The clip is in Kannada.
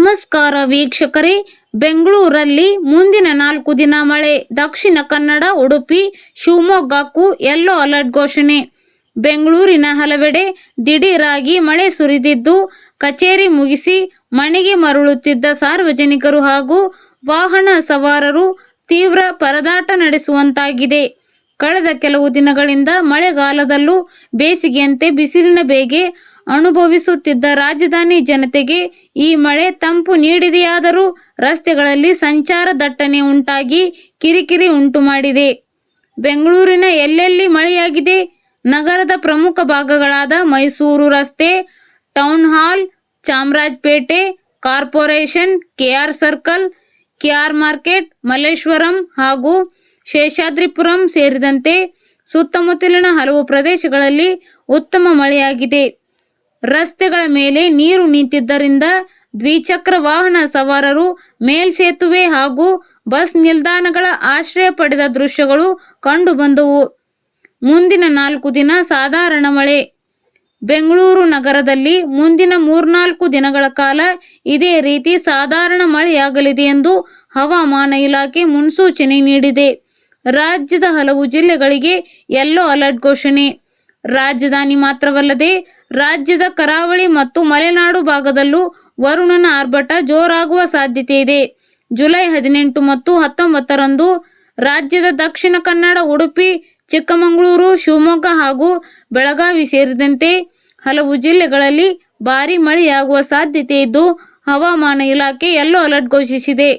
ನಮಸ್ಕಾರ ವೀಕ್ಷಕರೇ. ಬೆಂಗಳೂರಲ್ಲಿ ಮುಂದಿನ 4 ದಿನ ಮಳೆ. ದಕ್ಷಿಣ ಕನ್ನಡ, ಉಡುಪಿ, ಶಿವಮೊಗ್ಗಕ್ಕೂ ಯೆಲ್ಲೋ ಅಲರ್ಟ್ ಘೋಷಣೆ. ಬೆಂಗಳೂರಿನ ಹಲವೆಡೆ ದಿಢೀರಾಗಿ ಮಳೆ ಸುರಿದಿದ್ದು, ಕಚೇರಿ ಮುಗಿಸಿ ಮನೆಗೆ ಮರಳುತ್ತಿದ್ದ ಸಾರ್ವಜನಿಕರು ಹಾಗೂ ವಾಹನ ಸವಾರರು ತೀವ್ರ ಪರದಾಟ ನಡೆಸುವಂತಾಗಿದೆ. ಕಳೆದ ಕೆಲವು ದಿನಗಳಿಂದ ಮಳೆಗಾಲದಲ್ಲೂ ಬೇಸಿಗೆಯಂತೆ ಬಿಸಿಲಿನ ಬೇಗೆ ಅನುಭವಿಸುತ್ತಿದ್ದ ರಾಜಧಾನಿ ಜನತೆಗೆ ಈ ಮಳೆ ತಂಪು ನೀಡಿದೆಯಾದರೂ ರಸ್ತೆಗಳಲ್ಲಿ ಸಂಚಾರ ದಟ್ಟಣೆ ಉಂಟಾಗಿ ಕಿರಿಕಿರಿ ಉಂಟು ಮಾಡಿದೆ. ಬೆಂಗಳೂರಿನ ಎಲ್ಲೆಲ್ಲಿ ಮಳೆಯಾಗಿದೆ? ನಗರದ ಪ್ರಮುಖ ಭಾಗಗಳಾದ ಮೈಸೂರು ರಸ್ತೆ, town hall, Chamarajpet, corporation, KR circle, KR market, Malleshwaram ಹಾಗೂ ಶೇಷಾದ್ರಿಪುರಂ ಸೇರಿದಂತೆ ಸುತ್ತಮುತ್ತಲಿನ ಹಲವು ಪ್ರದೇಶಗಳಲ್ಲಿ ಉತ್ತಮ ಮಳೆಯಾಗಿದೆ. ರಸ್ತೆಗಳ ಮೇಲೆ ನೀರು ನಿಂತಿದ್ದರಿಂದ ದ್ವಿಚಕ್ರ ವಾಹನ ಸವಾರರು ಮೇಲ್ಸೇತುವೆ ಹಾಗೂ ಬಸ್ ನಿಲ್ದಾಣಗಳ ಆಶ್ರಯ ಪಡೆದ ದೃಶ್ಯಗಳು ಕಂಡುಬಂದವು. ಮುಂದಿನ 4 ದಿನ ಸಾಧಾರಣ ಮಳೆ. ಬೆಂಗಳೂರು ನಗರದಲ್ಲಿ ಮುಂದಿನ 3-4 ದಿನಗಳ ಕಾಲ ಇದೇ ರೀತಿ ಸಾಧಾರಣ ಮಳೆಯಾಗಲಿದೆ ಎಂದು ಹವಾಮಾನ ಇಲಾಖೆ ಮುನ್ಸೂಚನೆ ನೀಡಿದೆ. ರಾಜ್ಯದ ಹಲವು ಜಿಲ್ಲೆಗಳಿಗೆ ಯೆಲ್ಲೋ ಅಲರ್ಟ್ ಘೋಷಣೆ. ರಾಜಧಾನಿ ಮಾತ್ರವಲ್ಲದೆ ರಾಜ್ಯದ ಕರಾವಳಿ ಮತ್ತು ಮಲೆನಾಡು ಭಾಗದಲ್ಲೂ ವರುಣನ ಆರ್ಭಟ ಜೋರಾಗುವ ಸಾಧ್ಯತೆ ಇದೆ. ಜುಲೈ 18 ಮತ್ತು 19ರಂದು ರಾಜ್ಯದ ದಕ್ಷಿಣ ಕನ್ನಡ, ಉಡುಪಿ, ಚಿಕ್ಕಮಗಳೂರು, ಶಿವಮೊಗ್ಗ ಹಾಗೂ ಬೆಳಗಾವಿ ಸೇರಿದಂತೆ ಹಲವು ಜಿಲ್ಲೆಗಳಲ್ಲಿ ಭಾರೀ ಮಳೆಯಾಗುವ ಸಾಧ್ಯತೆ ಇದ್ದು, ಹವಾಮಾನ ಇಲಾಖೆ ಯೆಲ್ಲೋ ಅಲರ್ಟ್ ಘೋಷಿಸಿದೆ.